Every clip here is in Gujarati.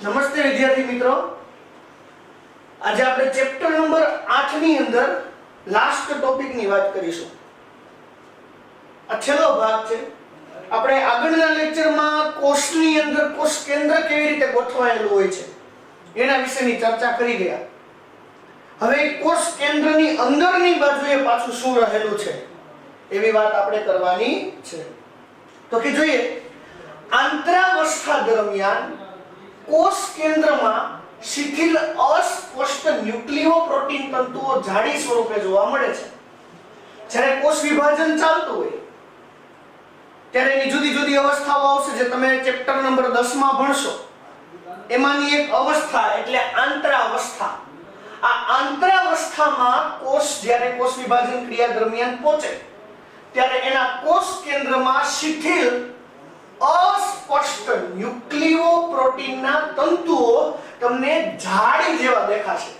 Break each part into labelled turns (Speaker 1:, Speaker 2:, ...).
Speaker 1: નમસ્તે વિદ્યાર્થી મિત્રો, આજે આપણે ચેપ્ટર નંબર 8 ની અંદર લાસ્ટ ટોપિક ની વાત કરીશું. આ છેલ્લો ભાગ છે. આપણે આગળના લેક્ચરમાં કોષની અંદર કોષ કેન્દ્ર કેવી રીતે ગોઠવાયેલું હોય છે એના વિશેની ચર્ચા કરી ગયા. હવે કોષ કેન્દ્રની અંદરની બાજુએ પાછું શું રહેલું છે એવી વાત આપણે કરવાની છે. તો કે જોઈએ, આંતરાવસ્થા દરમિયાન કોષ કેન્દ્રમાં શિથિલ અસ્પષ્ટ ન્યુક્લિયોપ્રોટીન તંતુઓ જાડી સ્વરૂપે જોવા મળે છે. જ્યારે કોષ વિભાજન ચાલતું હોય ત્યારે એની જુદી જુદી અવસ્થાઓ આવશે, જે તમે ચેપ્ટર નંબર 10 માં ભણશો. એમાંની એક અવસ્થા એટલે આંતરાવસ્થા. આ આંતરાવસ્થામાં કોષ જ્યારે કોષ વિભાજન ક્રિયા દરમિયાન પહોંચે ત્યારે એના કોષ કેન્દ્રમાં શિથિલ અસ્પષ્ટ ન્યુક્લિયોપ્રોટીનના તંતુઓ તમને જાળી જેવા દેખાશે.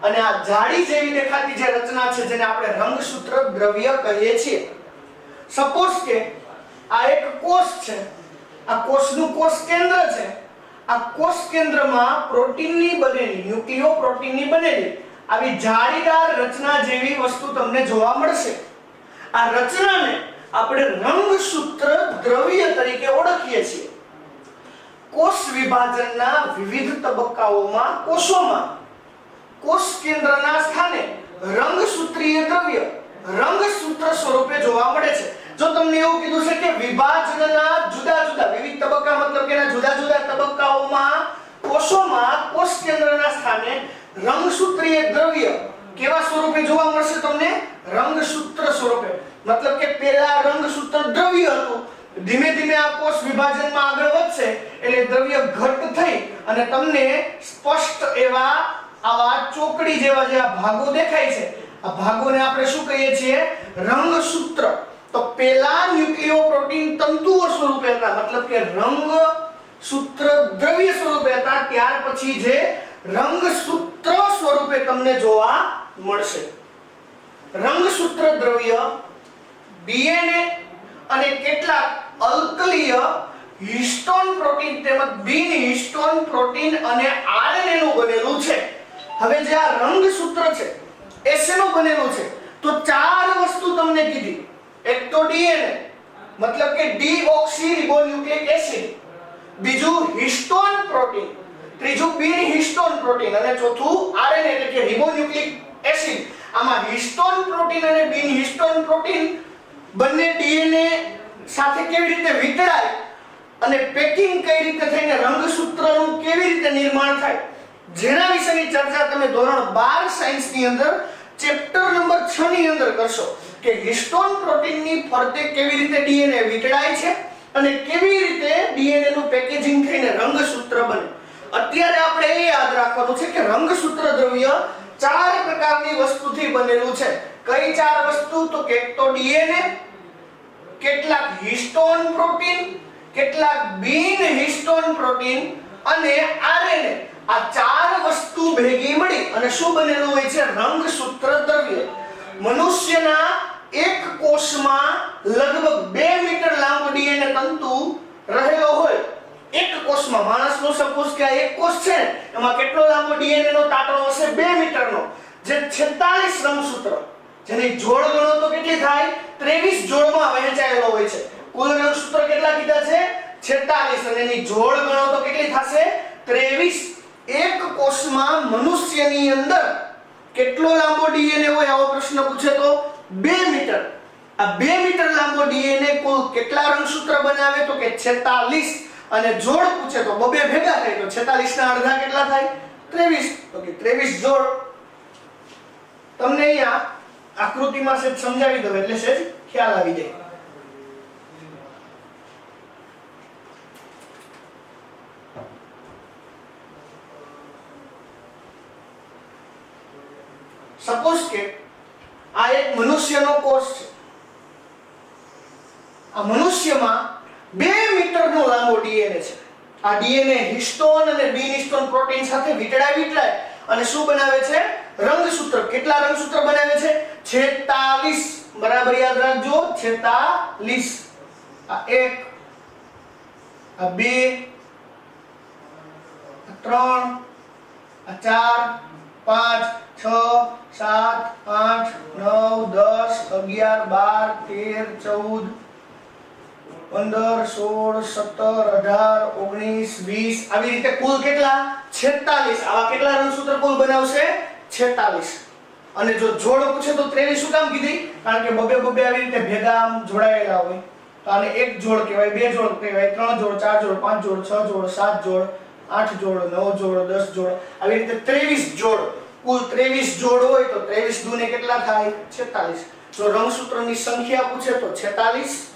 Speaker 1: અને આ જાળી જેવી દેખાતી જે રચના છે જેને આપણે રંગસૂત્ર દ્રવ્ય કહીએ છીએ. સપોઝ કે આ એક કોષ છે, આ કોષનું કોષ કેન્દ્ર છે. આ કોષ કેન્દ્રમાં પ્રોટીનની બનેલી, ન્યુક્લિયોપ્રોટીનની બનેલી આવી જાળીદાર રચના જેવી વસ્તુ તમને જોવા મળશે. આ રચનાને આપણે રંગસૂત્ર દ્રવ્ય તરીકે ઓળખીએ છીએ. કોષ વિભાજનના વિવિધ તબક્કાઓમાં કોષોમાં કોષ કેન્દ્રના સ્થાને રંગસૂત્રીય દ્રવ્ય રંગસૂત્ર સ્વરૂપે જોવા મળે છે. જો તમને એવું કીધું છે કે વિભાજનના જુદા જુદા વિવિધ તબક્કા મતલબ કે જુદા જુદા તબક્કાઓમાં કોષોમાં કોષ કેન્દ્રના સ્થાને રંગસૂત્રીય દ્રવ્ય કેવા સ્વરૂપે જોવા મળશે તમને? રંગસૂત્ર સ્વરૂપે. મતલબ કે પહેલા રંગસૂત્ર દ્રવ્ય હતું, ધીમે ધીમે આ કોષ વિભાજનમાં આગળ વધશે એટલે દ્રવ્ય ઘટ થઈ અને તમને સ્પષ્ટ એવા આવા ચોકડી જેવા જે આ ભાગો દેખાય છે, આ ભાગોને આપણે શું કહીએ છીએ? રંગસૂત્ર. તો પહેલા ન્યુક્લિયોપ્રોટીન તંતુઓ સ્વરૂપે હતા, મતલબ કે રંગસૂત્ર દ્રવ્ય સ્વરૂપે હતા. ત્યાર પછી જે રંગસૂત્ર સ્વરૂપે તમને જોવા મળશે. રંગસૂત્ર દ્રવ્ય ડીએનએ અને કેટલાક અલ્કલીય હિસ્ટોન પ્રોટીન તેમજ બિન હિસ્ટોન પ્રોટીન અને આરએનએ નું બનેલું છે. હવે જે આ રંગસૂત્ર છે એ શેનું બનેલું છે? તો ચાર વસ્તુ તમને કીધી. એક તો ડીએનએ મતલબ કે ડીઓક્સીરિબોન્યુક્લિક એસિડ, બીજું હિસ્ટોન પ્રોટીન, ત્રીજું બિન હિસ્ટોન પ્રોટીન અને ચોથું આરએનએ એટલે કે રિબોન્યુક્લિક એસિડ. આમાં હિસ્ટોન પ્રોટીન અને બિન હિસ્ટોન પ્રોટીન બંને ડીએનએ સાથે કેવી રીતે વીંટળાય અને પેકિંગ કઈ રીતે થઈને રંગસૂત્રનું કેવી રીતે નિર્માણ થાય, જેના વિશેની ચર્ચા તમે ધોરણ 12 સાયન્સની અંદર ચેપ્ટર નંબર 6 ની અંદર કરશો કે હિસ્ટોન પ્રોટીનની ફરતે કેવી રીતે ડીએનએ વીંટળાય છે અને કેવી રીતે ડીએનએ નું પેકેજિંગ થઈને રંગસૂત્ર બને. અત્યારે આપણે એ યાદ રાખવાનું છે કે રંગસૂત્ર દ્રવ્ય ચાર પ્રકારની વસ્તુથી બનેલું છે. કઈ ચાર વસ્તુ? તો કે તો ડીએનએ, કેટલાક હિસ્ટોન પ્રોટીન, કેટલાક બિન હિસ્ટોન પ્રોટીન અને આરએનએ. આ ચાર વસ્તુ ભેગી મળી અને શું બનેલું હોય છે? રંગસૂત્ર દ્રવ્ય. મનુષ્યના એક કોષમાં લગભગ 2 મીટર લાંબો ડીએનએ તંતુ રહેલો હોય. એક કોષમાં, માણસનો સપોઝ કે આ એક કોષ છે, એમાં કેટલો લાંબો ડીએનએ નો તાતણો હશે? 2 મીટરનો. જે 46 રંગસૂત્ર, જેની જોડ ગણો તો કેટલી થાય? 23 જોડમાં વહેંચાયેલો હોય છે. કુલ રંગસૂત્ર કેટલા કીધા છે? 46. અને એની જોડ ગણો તો કેટલી થશે? 23. એક કોષમાં મનુષ્યની અંદર કેટલો લાંબો ડીએનએ હોય આવો પ્રશ્ન પૂછે તો 2 મીટર. આ 2 મીટર લાંબો ડીએનએ કુલ કેટલા રંગસૂત્ર બનાવે? તો કે 46. અને જોડ પૂછે તો બબે ભેગા થાય તો 46 ના અડધા કેટલા થાય? 23. તો કે 23 જોડ. તમને અહીંયા આકૃતિમાં સેજ સમજાવી દઉં એટલે સેજ ખ્યાલ આવી જાય. સપોઝ કે આ એક મનુષ્યનો કોષ છે. આ મનુષ્યમાં 2 મીટરનો લાંબો ડીએનએ છે. આ ડીએનએ હિસ્ટોન અને બિન હિસ્ટોન પ્રોટીન સાથે વીંટળાય અને શું બનાવે છે? રંગસૂત્ર. કેટલા રંગસૂત્ર બનાવે છે? 46. બરાબર યાદ રાખજો, 46. આ 1, આ 2, 3 આ 4 5 6 7 8 9 10 11 12 13 14 15 16 17 18 19 20 આવી રીતે કુલ કેટલા 46 આવા કેટલા રંગસૂત્ર કુલ બનાવશે 46 અને જો જોડ પૂછે તો 23 શું કામ કીધી કારણ કે બબે બબે આવી રીતે ભેગા આમ જોડાયેલા હોય તો આને એક જોડ કહેવાય બે જોડ કહેવાય ત્રણ જોડ ચાર જોડ પાંચ જોડ છ જોડ સાત જોડ 8 જોડ 9 જોડ 10 જોડ આવી રીતે 23 જોડ કુલ 23 જોડ હોય તો 23 દુને કેટલા થાય 46 જો રંગસૂત્રની સંખ્યા પૂછે તો 46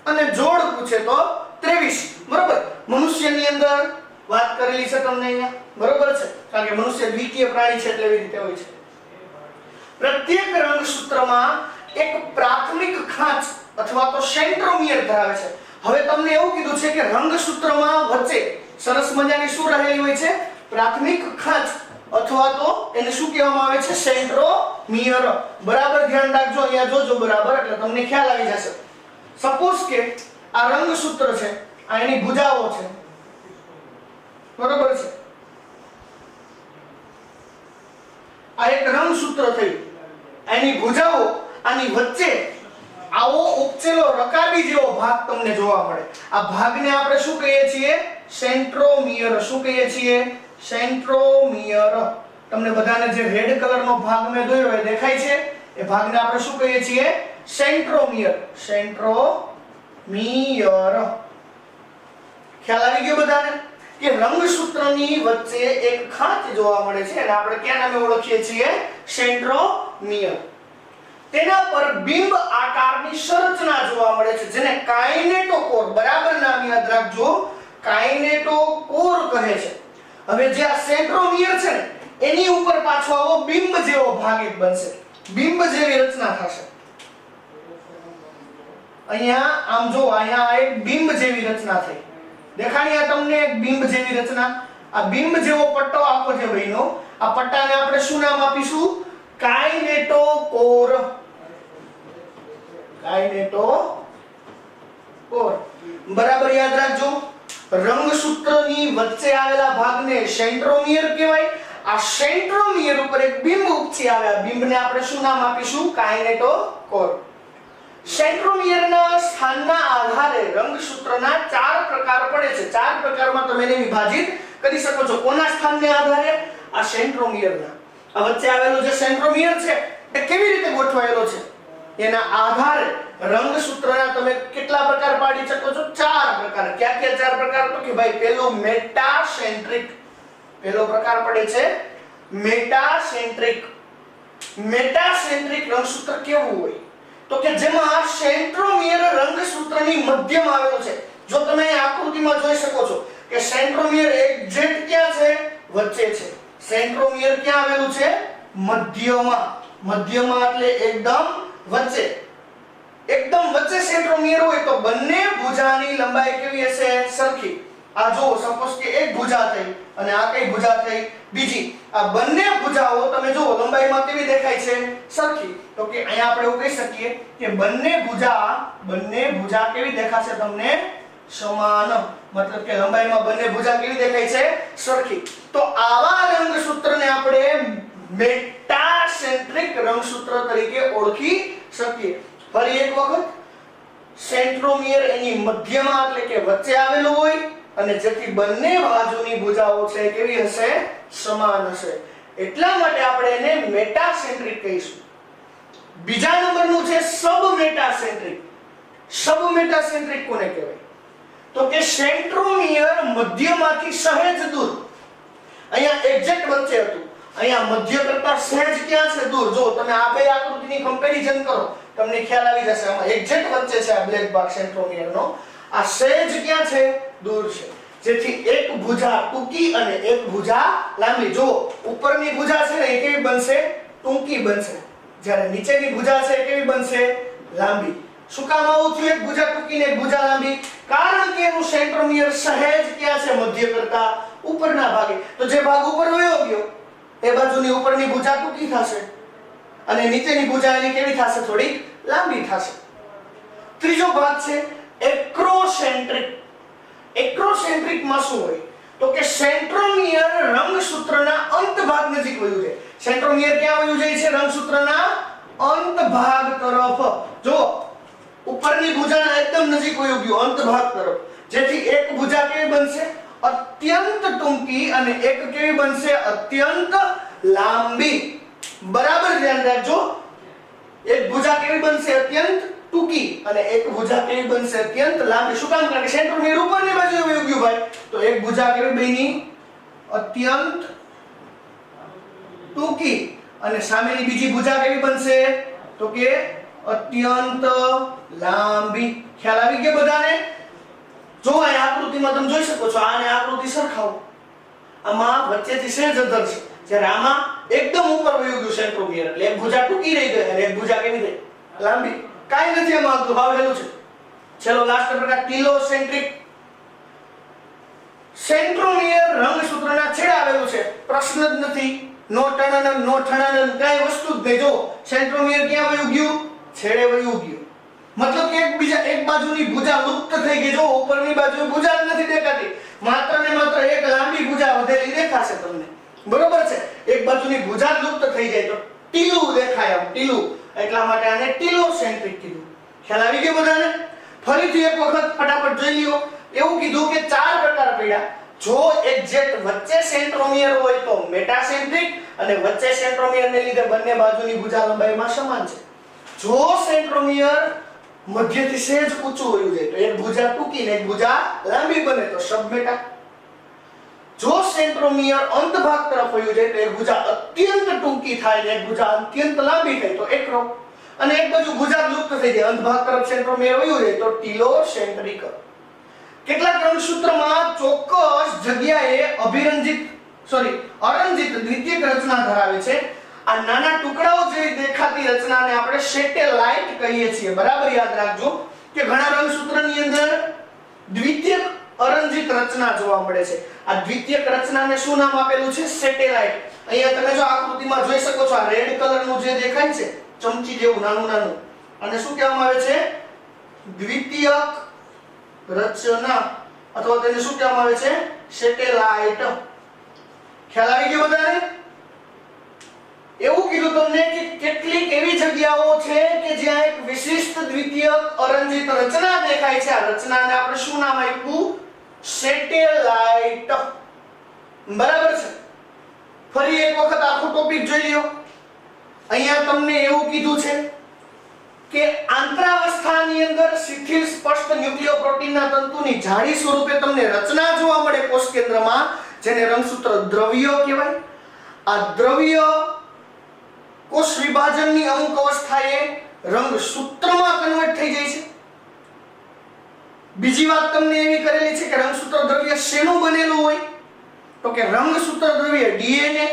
Speaker 1: અને જોડ પૂછે તો 23 બરોબર મનુષ્યની અંદર વાત કરેલી છે તમને અહીંયા બરોબર છે કારણ કે મનુષ્ય દ્વિતીય પ્રાણી છે એટલે એવી રીતે હોય છે પ્રત્યેક રંગસૂત્રમાં એક પ્રાથમિક ખાંચ અથવા તો સેન્ટ્રોમિયર ધરાવે છે હવે તમને એવું કીધું છે કે રંગસૂત્રમાં વચ્ચે સરસ મજાની શું રહેલી હોય છે પ્રાથમિક ખાંચ અથવા તો એને શું કહેવામાં આવે છે સેન્ટ્રોમિયર બરાબર ધ્યાન રાખજો અહીંયા જોજો બરાબર એટલે તમને ખ્યાલ આવી જશે સપોઝ કે આ રંગસૂત્ર છે આ એની ભુજાઓ છે બરોબર છે આ એક રંગસૂત્ર થઈ એની ભુજાઓ આની વચ્ચે આવો ઉપચેલો રકાબી જેવો ભાગ તમને જોવા મળે આ ભાગને આપણે શું કહીએ છીએ સેન્ટ્રોમિયર શું કહીએ છીએ સેન્ટ્રોમિયર તમને બધાને જે રેડ કલરનો ભાગ મેં દોર્યો હોય દેખાય છે એ ભાગને આપણે શું કહીએ છીએ સેન્ટ્રોમિયર સેન્ટ્રોમિયર ખ્યાલ આવી ગયો બધાને કે રંગસૂત્રની વચ્ચે એક ખાંચ જોવા મળે છે અને આપણે ક્યાં નામે ઓળખીએ છીએ સેન્ટ્રોમિયર તેના પર બિંબ આકારની સંરચના જોવા મળે છે જેને કાઇનેટોકોર બરાબર નામ યાદ રાખજો કાઇનેટોકોર કહે છે હવે જે આ સેન્ટ્રોમિયર છે ને એની ઉપર પાછો આવો બિંબ જેવો ભાગ એક બનશે બિંબ જેવી રચના થશે અહીંયા આમ જો અહીંયા એક બિંબ જેવી રચના થઈ દેખાણી આ તમને એક બિંબ જેવી રચના આ બિંબ જેવો પટ્ટો આખો જે બન્યો આ પટ્ટાને આપણે શું નામ આપીશું કાઇનેટોકોર કાઇનેટોકોર બરાબર યાદ રાખજો રંગસૂત્રની વચ્ચે આવેલા ભાગને સેન્ટ્રોમિયર કહેવાય આ સેન્ટ્રોમિયર ઉપર એક બિંબ ઉપસી આવે આ બિંબને આપણે શું નામ આપીશું કાઇનેટોકોર સેન્ટ્રોમિયરના સ્થાનના આધારે રંગસૂત્રના ચાર પ્રકાર પડે છે ચાર પ્રકારમાં તમે એને વિભાજિત કરી શકો છો કોના સ્થાનને આધારે આ સેન્ટ્રોમિયરના આ વચ્ચે આવેલો જે સેન્ટ્રોમિયર છે એ કેવી રીતે ગોઠવાયેલો છે એના આધારે રંગસૂત્રના તમે કેટલા પ્રકાર પાડી શકો છો ચાર પ્રકાર ક્યાં ક્યાં ચાર પ્રકાર તો કે ભાઈ પહેલો મેટાસેન્ટ્રિક પહેલો પ્રકાર પડે છે મેટાસેન્ટ્રિક મેટાસેન્ટ્રિક રંગસૂત્ર કેવું હોય તો કે જેમાં સેન્ટ્રોમિયર રંગસૂત્રની મધ્યમાં આવેલો છે જો તમે આકૃતિમાં જોઈ શકો છો કે સેન્ટ્રોમિયર એક્ઝેક્ટ ક્યાં છે વચ્ચે છે સેન્ટ્રોમિયર ક્યાં આવેલું છે મધ્યમાં એટલે એકદમ વચ્ચે સેન્ટ્રોમિયર હોય તો બંને ભુજાની લંબાઈ કેવી હશે સરખી આ જો સપોઝ કે એક ભુજા થઈ અને આ કઈ ભુજા થઈ બીજી આ બંને ભુજાઓ તમે જો લંબાઈમાં કેવી દેખાય છે સરખી તો કે અહીંયા આપણે એવું કહી શકીએ કે બંને ભુજા કેવી દેખાશે તમને સમાન મતલબ કે લંબાઈમાં બંને ભુજા કેવી દેખાય છે સરખી તો આવા રંગસૂત્રને આપણે મેટાસેન્ટ્રિક રંગસૂત્ર તરીકે ઓળખી શકીએ ફરી એક વખત સેન્ટ્રોમિયર એની મધ્યમાં એટલે કે વચ્ચે આવેલું હોય અને જેથી બંને બાજુની ભુજાઓ છે કેવી હશે સમાન હશે એટલા માટે આપણે એને મેટાસેન્ટ્રિક કહીશું બીજા નંબરનું છે સબમેટાસેન્ટ્રિક કોને કહેવાય તો કે સેન્ટ્રોમિયર મધ્યમાંથી સહેજ દૂર અહીંયા એક્ઝેક્ટ વચ્ચે હતું અહીંયા મધ્ય કરતા સહેજ ક્યાં છે દૂર જો તમે આ બે આકૃતિની કમ્પેરીઝન કરો તમને ખ્યાલ આવી જશે આમાં એક્ઝેક્ટ વચ્ચે છે આ બ્લેક ભાગ સેન્ટ્રોમિયરનો આ સહેજ ક્યાં છે દૂર છે જેથી એક ભુજા ટૂંકી અને એક ભુજા લાંબી જો ઉપરની ભુજા છે ને એ કેવી બનશે ટૂંકી બનશે જ્યારે નીચેની ભુજા છે એ કેવી બનશે લાંબી શું કામ આવું થયું એક ભુજા ટૂંકી ને એક ભુજા લાંબી કારણ કે એનું સેન્ટ્રોમિયર સહેજ ક્યાં છે મધ્ય કરતા ઉપરના ભાગે તો જે ભાગ ઉપર વયો ગયો એ બાજુની ઉપરની ભુજા ટૂંકી થશે અને નીચેની ભુજા એની કેવી થશે થોડી લાંબી થશે ત્રીજો ભાગ છે એક્રોસેન્ટ્રિક માં શું હોય તો કે સેન્ટ્રોમિયર રંગસૂત્રના અંત ભાગ નજીક વયું છે. સેન્ટ્રોમિયર ક્યાં વયું જાય છે? રંગસૂત્રના અંત ભાગ તરફ. જો ઉપરની ભુજાના એકદમ નજીક વયું ગયું અંત ભાગ તરફ, જેથી એક ભુજા કેવી બનશે? અત્યંત ટૂંકી, અને એક કેવી બનશે? અત્યંત લાંબી. બરાબર ધ્યાન રાખજો. એક ભુજા કેવી બનશે? અત્યંત ટૂંકી, અને એક ભુજા કેવી બનશે? અત્યંત લાંબી. શું કામ? કારણ કે સેન્ટ્રોમિયર ઉપરની બાજુએ વયું ગયું ભાઈ. તો એક ભુજા કેવી બની? અત્યંત ટૂંકી, અને સામેની બીજી ભુજા કેવી બનશે? તો કે અત્યંત લાંબી. ખ્યાલ આવી ગયો બધાને? જો આ આકૃતિમાં તમે જોઈ શકો છો, આને આકૃતિ સરખાવો. આમાં વચ્ચેથી સહેજ અંતર છે, જ્યારે આમાં એકદમ ઉપર વયું ગયું સેન્ટ્રોમિયર, એટલે એક ભુજા ટૂંકી રહી ગઈ અને એક ભુજા કેવી થઈ? લાંબી. કાઈ નથી એમાં આવતું, ભાવેલું છે. ચલો લાસ્ટ પ્રકાર ટીલોસેન્ટ્રિક. સેન્ટ્રોમિયર રંગસૂત્રના છેડે આવેલું છે. પ્રશ્ન જ નથી. નો ટણન નો ઠણન કઈ વસ્તુ જ નહીં. જો સેન્ટ્રોમિયર ક્યાં વયું ગયું? છેડે વયું ગયું. મતલબ કે એક બાજુની ભુજા લુપ્ત થઈ ગઈ. જો ઉપરની બાજુ ભુજા જ નથી દેખાતી, માત્ર ને માત્ર એક લાંબી ભુજા વધેલી દેખાશે તમને. બરોબર છે? એક બાજુની ભુજા લુપ્ત થઈ જાય તો ટીલું દેખાય. આમ ટીલું, એટલા માટે આને ટીલોસેન્ટ્રિક કીધું. ખ્યાલ આવી ગયો બધાને? ફરીથી એક વખત ફટાફટ જોઈ લ્યો. એવું કીધું કે 4 પ્રકાર પડ્યા. જો એક્ઝેક્ટ વચ્ચે સેન્ટ્રોમિયર હોય તો મેટાસેન્ટ્રિક, અને વચ્ચે સેન્ટ્રોમિયરને લીધે બંને બાજુની ભુજા લંબાઈમાં સમાન છે. જો સેન્ટ્રોમિયર મધ્યથી સહેજ ઊંચું વયું જાય તો એક ભુજા ટૂંકી ને એક ભુજા લાંબી બને તો સબમેટા. જો સેન્ટ્રોમિયર અંત ભાગ તરફ વયું જાય તો એક ભુજા અત્યંત ટૂંકી થાય ને એક ભુજા અત્યંત લાંબી થાય તો એકરો, અને એક બાજુ ભુજા લુપ્ત થઈ જાય અંત ભાગ તરફ સેન્ટ્રોમિયર વયું જાય તો ટીલોસેન્ટ્રિક. કેટલાક રંગસૂત્રમાં ચોક્કસ જગ્યાએ અરંજિત દ્વિતીયક રચના ધરાવે છે. આ નાના ટુકડાઓ જે દેખાતી રચનાને આપણે સેટેલાઇટ કહીએ છીએ. બરાબર યાદ રાખજો કે ઘણા રંગસૂત્રની અંદર દ્વિતીયક અરંજિત રચના જોવા મળે છે. આ દ્વિતીયક રચનાને શું નામ આપેલું છે? સેટેલાઇટ. અહીંયા તમે જો આકૃતિમાં જોઈ શકો છો, આ રેડ કલરનું જે દેખાય છે ચમચી જેવું નાનું નાનું, અને શું કહેવામાં આવે છે? દ્વિતીયક રચના, અથવા તેને શું કહેવામાં આવે છે? સેટેલાઇટ. ખ્યાલ આવી ગયો બધાને? એવું કીધું તમને કે કેટલીક એવી જગ્યાઓ છે કે જ્યાં એક વિશિષ્ટ દ્વિતીયક અરંજિત રચના દેખાય છે. આ રચનાને આપણે શું નામ આપ્યું? સેટેલાઇટ. બરાબર છે? ફરી એક વખત આખો ટોપિક જોઈ લ્યો. અહીંયા તમને એવું કીધું છે કે આંતરાવસ્થાની અંદર શિથિલ સ્પષ્ટ ન્યુક્લિયોપ્રોટીનના તંતુની જાડી સ્વરૂપે તમને રચના જોવા મળે કોષ કેન્દ્રમાં, જેને રંગસૂત્ર દ્રવ્ય કહેવાય. આ દ્રવ્ય કોષ વિભાજનની અમુક અવસ્થાએ રંગસૂત્રમાં કન્વર્ટ થઈ જાય છે. બીજી વાત તમને એવી કરેલી છે કે રંગસૂત્ર દ્રવ્ય શેનું બનેલું હોય? તો કે રંગસૂત્ર દ્રવ્ય ડીએનએ,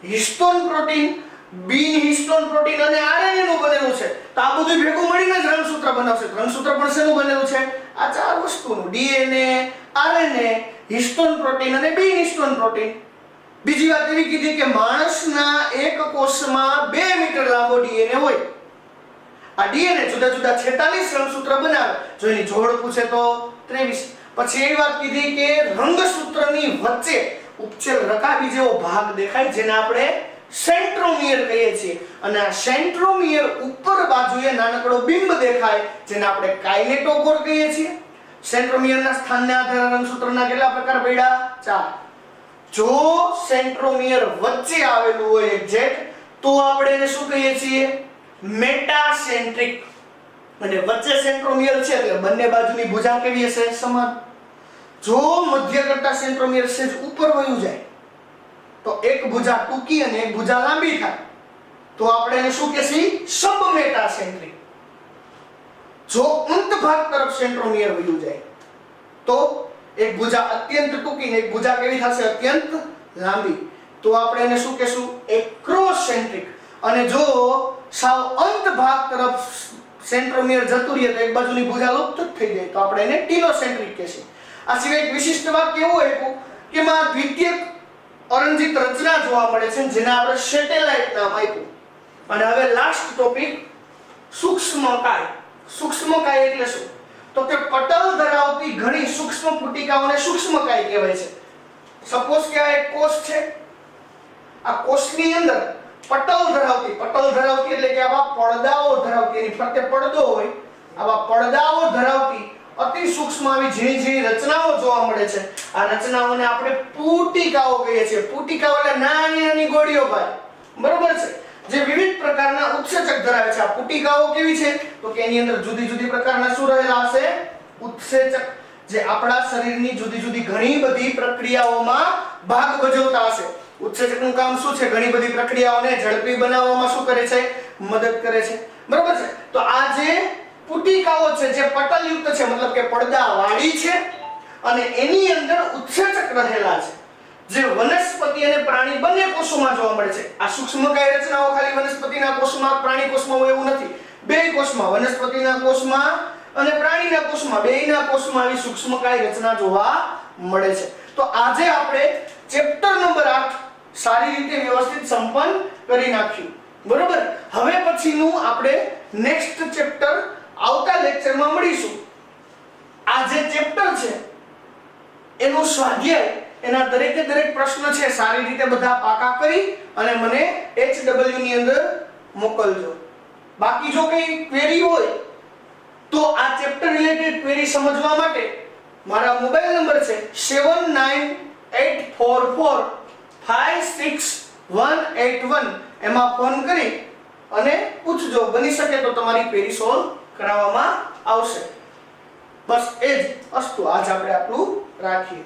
Speaker 1: હિસ્ટોન પ્રોટીન, બિન હિસ્ટોન પ્રોટીન અને આરએનએ નું બનેલું છે. તો આ બધું ભેગું મળીને જ રંગસૂત્ર બનાવશે. રંગસૂત્ર પણ શેનું બનેલું છે? આ 4 વસ્તુનું: ડીએનએ, આરએનએ, હિસ્ટોન પ્રોટીન અને બિન હિસ્ટોન પ્રોટીન. બીજી વાત એવી કીધી કે માણસના એક કોષમાં 2 મીટર લાંબો ડીએનએ હોય. આ ડીએનએ જુદા જુદા 46 રંગસૂત્ર બનાવે. જો એની જોડ પૂછે તો 23. પછી એવી વાત કીધી કે રંગસૂત્રની વચ્ચે ઉપચેલ રકાબી જેવો ભાગ દેખાય, જેને આપણે સેન્ટ્રોમિયર કહીએ છીએ. અને આ સેન્ટ્રોમિયર ઉપર બાજુએ નાનકડો બિંબ દેખાય, જેને આપણે કાઇનેટોકોર કહીએ છીએ. સેન્ટ્રોમિયરના સ્થાનને આધારે રંગસૂત્રના કેટલા પ્રકાર પડ્યા? 4. જો સેન્ટ્રોમિયર વચ્ચે આવેલું હોય એક્ઝેક્ટ, તો આપણે એને શું કહીએ છીએ? મેટાસેન્ટ્રિક. અને વચ્ચે સેન્ટ્રોમિયર છે એટલે બંને બાજુની ભુજા કેવી હશે? સમાન. જો મધ્ય કરતા સેન્ટ્રોમિયર સેજ ઉપર વયું જાય તો એક ભુજા ટૂંકી અને એક ભુજા લાંબી થાય, તો આપણે એને શું કહેશી? સબમેટાસેન્ટ્રિક. જો અંત ભાગ તરફ સેન્ટ્રોમિયર વયું જાય તો એક ભુજા અત્યંત ટૂંકી ને એક ભુજા કેવી થશે? અત્યંત લાંબી. તો આપણે એને શું કહેશું? એક્રોસેન્ટ્રિક. અને જો સાવ અંત ભાગ તરફ સેન્ટ્રોમિયર જતું રહે તો એક બાજુની ભુજા લુપ્ત થઈ જાય તો આપણે એને ટીલોસેન્ટ્રિક કહેશું. આ સિવાય એક વિશિષ્ટ વાક્ય એવું આપ્યું કે માં દ્વિતીયક અરંજિત રચના જોવા મળે છે, જેને આપણે સેટેલાઇટ નામ આપ્યું. અને હવે લાસ્ટ ટોપિક સૂક્ષ્મકાય. સૂક્ષ્મકાય એટલે શું? તો કે પટલ ધરાવતી ઘણી સૂક્ષ્મ પુટિકાઓને સૂક્ષ્મકાય કહેવાય છે. સપોઝ કે આ એક કોષ છે, આ કોષની અંદર પટલ ધરાવતી એટલે કે આવા પડદાઓ ધરાવતી, એની ફરતે પડદો હોય, આવા પડદાઓ ધરાવતી અતિ સૂક્ષ્મ આવી ઝીણી ઝીણી રચનાઓ જોવા મળે છે. આ રચનાઓને આપણે પુટિકાઓ કહીએ છીએ. પુટિકાઓ એટલે નાની નાની ગોળીઓ ભાઈ, બરોબર છે, જે વિવિધ પ્રકારના ઉત્સેચક ધરાવે છે. આ પુટિકાઓ કેવી છે તો કે એની અંદર જુદી જુદી પ્રકારના શું રહેલા હશે? ઉત્સેચક, જે આપણા શરીરની જુદી જુદી ઘણી બધી પ્રક્રિયાઓમાં ભાગ ભજવતા હશે. ઉત્સેચકનું કામ શું છે? ઘણી બધી પ્રક્રિયાઓને ઝડપી બનાવવામાં શું કરે છે? મદદ કરે છે, બરોબર છે. તો આ જે પુટિકાઓ છે, જે પટલયુક્ત છે, મતલબ કે પડદાવાળી છે, અને એની અંદર ઉત્સેચક રહેલા છે, જે વનસ્પતિ અને પ્રાણી બંને કોષોમાં જોવા મળે છે. આ સૂક્ષ્મકાય રચનાઓ ખાલી વનસ્પતિના કોષમાં, પ્રાણી કોષમાં હોય એવું નથી. બે કોષમાં, વનસ્પતિના કોષમાં અને પ્રાણીના કોષમાં, બેયના કોષમાં આવી સૂક્ષ્મકાય રચના જોવા મળે છે. તો આજે આપણે ચેપ્ટર નંબર 8 સારી રીતે વ્યવસ્થિત સંપન્ન કરી નાખ્યું, બરોબર. હવે પછીનું આપણે નેક્સ્ટ ચેપ્ટર આવતા લેક્ચરમાં મળીશું. આ જે ચેપ્ટર છે એનું સ્વાધ્યાય, એના દરેકે દરેક પ્રશ્ન છે સારી રીતે બધા પાકા કરી અને મને HW ની અંદર મોકલજો. બાકી જો કઈ ક્વેરી હોય તો આ ચેપ્ટર રિલેટેડ ક્વેરી સમજવા માટે મારા મોબાઈલ નંબર છે 7984456181, એમાં ફોન કરી અને પૂછજો. બની શકે તો તમારી ક્વેરી સોલ્વ કરાવવામાં આવશે. બસ એ જ અસ્તુ. આજ આપણે આટલું રાખીએ.